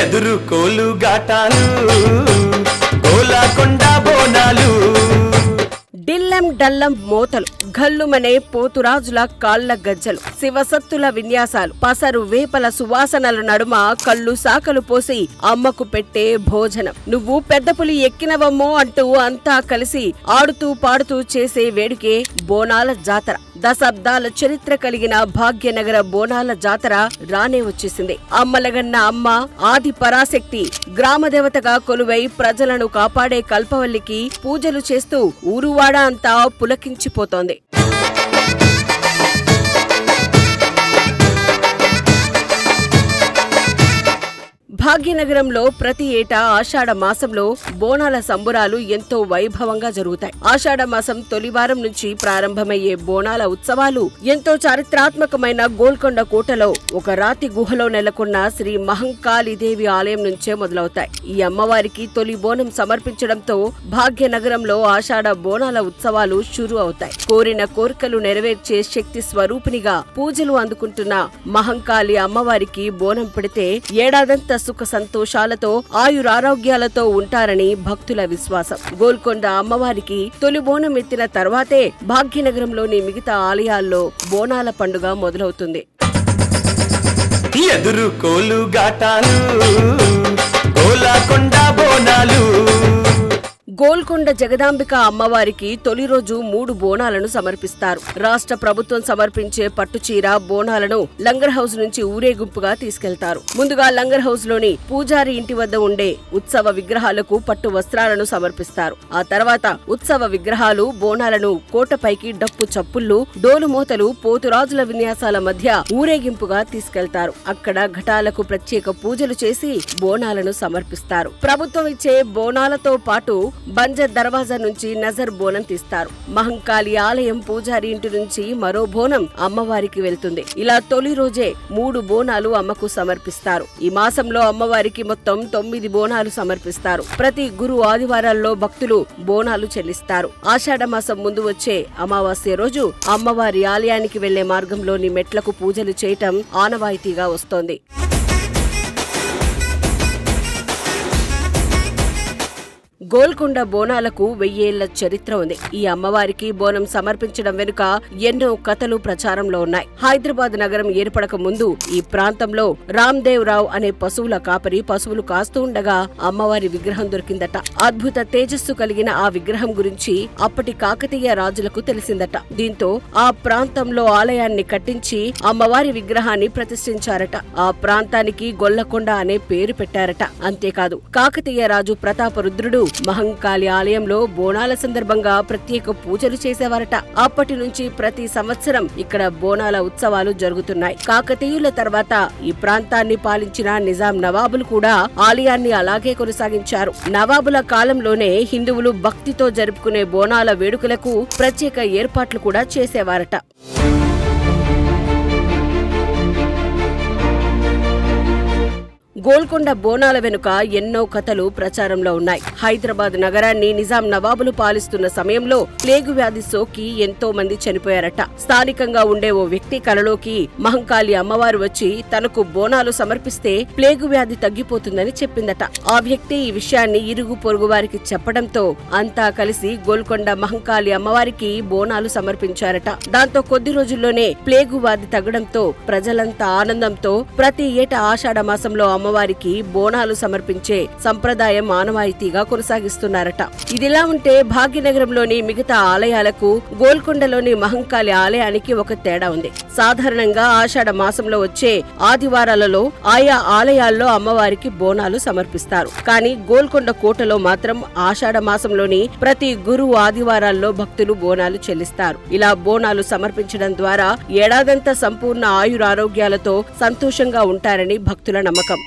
ఎదురు కోలు గాటాలు గోలకొండ బోనాలు డిల్లం డల్లం మోతలు గల్లుమనే పోతురాజుల కాళ్ల గజ్జలు శివసత్తుల విన్యాసాలు పసరు వేపల సువాసనల నడుమ కళ్ళు సాకలు పోసి అమ్మకు పెట్టే భోజనం నువ్వు పెద్ద పులి ఎక్కినవమ్మో అంటూ అంతా కలిసి ఆడుతూ పాడుతూ చేసే వేడుకే బోనాల జాతర దశాబ్దాల చరిత్ర కలిగిన భాగ్యనగర బోనాల జాతర రానే వచ్చేసింది. అమ్మలగన్న అమ్మ ఆది పరాశక్తి గ్రామదేవతగా కొలువై ప్రజలను కాపాడే కల్పవల్లికి పూజలు చేస్తూ ఊరువాడ అంతా పులకించిపోతోంది. భాగ్యనగరంలో ప్రతి ఏటా ఆషాఢ మాసంలో బోనాల సంబురాలు ఎంతో వైభవంగా జరుగుతాయి. ఆషాఢ మాసం తొలివారం నుంచి ప్రారంభమయ్యే బోనాల ఉత్సవాలు ఎంతో చారిత్రాత్మకమైన గోల్కొండ కోటలో ఒక రాతి గుహలో నెలకొన్న శ్రీ మహంకాళీదేవి ఆలయం నుంచే మొదలవుతాయి. ఈ అమ్మవారికి తొలి బోనం సమర్పించడంతో భాగ్యనగరంలో ఆషాఢ బోనాల ఉత్సవాలు షురు అవుతాయి. కోరిన కోరికలు నెరవేర్చే శక్తి స్వరూపినిగా పూజలు అందుకుంటున్న మహంకాళి అమ్మవారికి బోనం పెడితే ఏడాదంతా సుఖ సంతోషాలతో ఆయురారోగ్యాలతో ఉంటారని భక్తుల విశ్వాసం. గోల్కొండ అమ్మవారికి తొలి బోనం ఎత్తిన తర్వాతే భాగ్యనగరంలోని మిగతా ఆలయాల్లో బోనాల పండుగ మొదలవుతుంది. ఎదురు కోలు గాటాలు గోలకొండ బోనాలు గోల్కొండ జగదాంబిక అమ్మవారికి తొలి రోజు 3 బోనాలను సమర్పిస్తారు. రాష్ట్ర ప్రభుత్వం సమర్పించే పట్టుచీర బోనాలను లంగర్ హౌస్ నుంచి ఊరేగింపుగా తీసుకెళ్తారు. ముందుగా లంగర్ హౌస్ లోని పూజారి ఇంటి వద్ద ఉండే ఉత్సవ విగ్రహాలకు పట్టు వస్త్రాలను సమర్పిస్తారు. ఆ తర్వాత ఉత్సవ విగ్రహాలు బోనాలను కోటపైకి డప్పు చప్పుళ్లు డోలుమోతలు పోతురాజుల విన్యాసాల మధ్య ఊరేగింపుగా తీసుకెళ్తారు. అక్కడ ఘటాలకు ప్రత్యేక పూజలు చేసి బోనాలను సమర్పిస్తారు. ప్రభుత్వం ఇచ్చే బోనాలతో పాటు బంజర్ దర్వాజా నుంచి నజర్ బోనం తీస్తారు. మహంకాళి ఆలయం పూజారి ఇంటి నుంచి మరో బోనం అమ్మవారికి వెళ్తుంది. ఇలా తొలి రోజే 3 బోనాలు అమ్మకు సమర్పిస్తారు. ఈ మాసంలో అమ్మవారికి మొత్తం 9 బోనాలు సమర్పిస్తారు. ప్రతి గురు ఆదివారాల్లో భక్తులు బోనాలు చెల్లిస్తారు. ఆషాఢ మాసం ముందు వచ్చే అమావాస్య రోజు అమ్మవారి ఆలయానికి వెళ్లే మార్గంలోని మెట్లకు పూజలు చేయటం ఆనవాయితీగా వస్తోంది. గోల్కొండ బోనాలకు 1000 ఏళ్ల చరిత్ర ఉంది. ఈ అమ్మవారికి బోనం సమర్పించడం వెనుక ఎన్నో కథలు ప్రచారంలో ఉన్నాయి. హైదరాబాద్ నగరం ఏర్పడక ముందు ఈ ప్రాంతంలో రామ్దేవ్ రావు అనే పశువుల కాపరి పశువులు కాస్తూ ఉండగా అమ్మవారి విగ్రహం దొరికిందట. అద్భుత తేజస్సు కలిగిన ఆ విగ్రహం గురించి అప్పటి కాకతీయ రాజులకు తెలిసిందట. దీంతో ఆ ప్రాంతంలో ఆలయాన్ని కట్టించి అమ్మవారి విగ్రహాన్ని ప్రతిష్ఠించారట. ఆ ప్రాంతానికి గొల్లకొండ అనే పేరు పెట్టారట. అంతేకాదు కాకతీయ రాజు ప్రతాపరుద్రుడు మహంకాళి ఆలయంలో బోనాల సందర్భంగా ప్రత్యేక పూజలు చేసేవారట. అప్పటి నుంచి ప్రతి సంవత్సరం ఇక్కడ బోనాల ఉత్సవాలు జరుగుతున్నాయి. కాకతీయుల తర్వాత ఈ ప్రాంతాన్ని పాలించిన నిజాం నవాబులు కూడా ఆలయాన్ని అలాగే కొనసాగించారు. నవాబుల కాలంలోనే హిందువులు భక్తితో జరుపుకునే బోనాల వేడుకలకు ప్రత్యేక ఏర్పాట్లు కూడా చేసేవారట. గోల్కొండ బోనాల వెనుక ఎన్నో కథలు ప్రచారంలో ఉన్నాయి. హైదరాబాద్ నగరాన్ని నిజాం నవాబులు పాలిస్తున్న సమయంలో ప్లేగు వ్యాధి సోకి ఎంతో మంది చనిపోయారట. స్థానికంగా ఉండే ఓ వ్యక్తి కలలోకి మహంకాళి అమ్మవారు వచ్చి తనకు బోనాలు సమర్పిస్తే ప్లేగు వ్యాధి తగ్గిపోతుందని చెప్పిందట. ఆ వ్యక్తి ఈ విషయాన్ని ఇరుగు పొరుగు వారికి చెప్పడంతో అంతా కలిసి గోల్కొండ మహంకాళి అమ్మవారికి బోనాలు సమర్పించారట. దాంతో కొద్ది రోజుల్లోనే ప్లేగు వ్యాధి తగ్గడంతో ప్రజలంతా ఆనందంతో ప్రతి ఏటా ఆషాఢ మాసంలో అమ్మవారికి బోనాలు సమర్పించే సంప్రదాయం ఆనవాయితీగా కొనసాగిస్తున్నారట. ఇదిలా ఉంటే భాగ్యనగరంలోని మిగతా ఆలయాలకు గోల్కొండలోని మహంకాళి ఆలయానికి ఒక తేడా ఉంది. సాధారణంగా ఆషాఢ మాసంలో వచ్చే ఆదివారాలలో ఆయా ఆలయాల్లో అమ్మవారికి బోనాలు సమర్పిస్తారు. కానీ గోల్కొండ కోటలో మాత్రం ఆషాఢ మాసంలోని ప్రతి గురు ఆదివారాల్లో భక్తులు బోనాలు చెల్లిస్తారు. ఇలా బోనాలు సమర్పించడం ద్వారా ఏడాదంతా సంపూర్ణ ఆయురారోగ్యాలతో సంతోషంగా ఉంటారని భక్తుల నమ్మకం.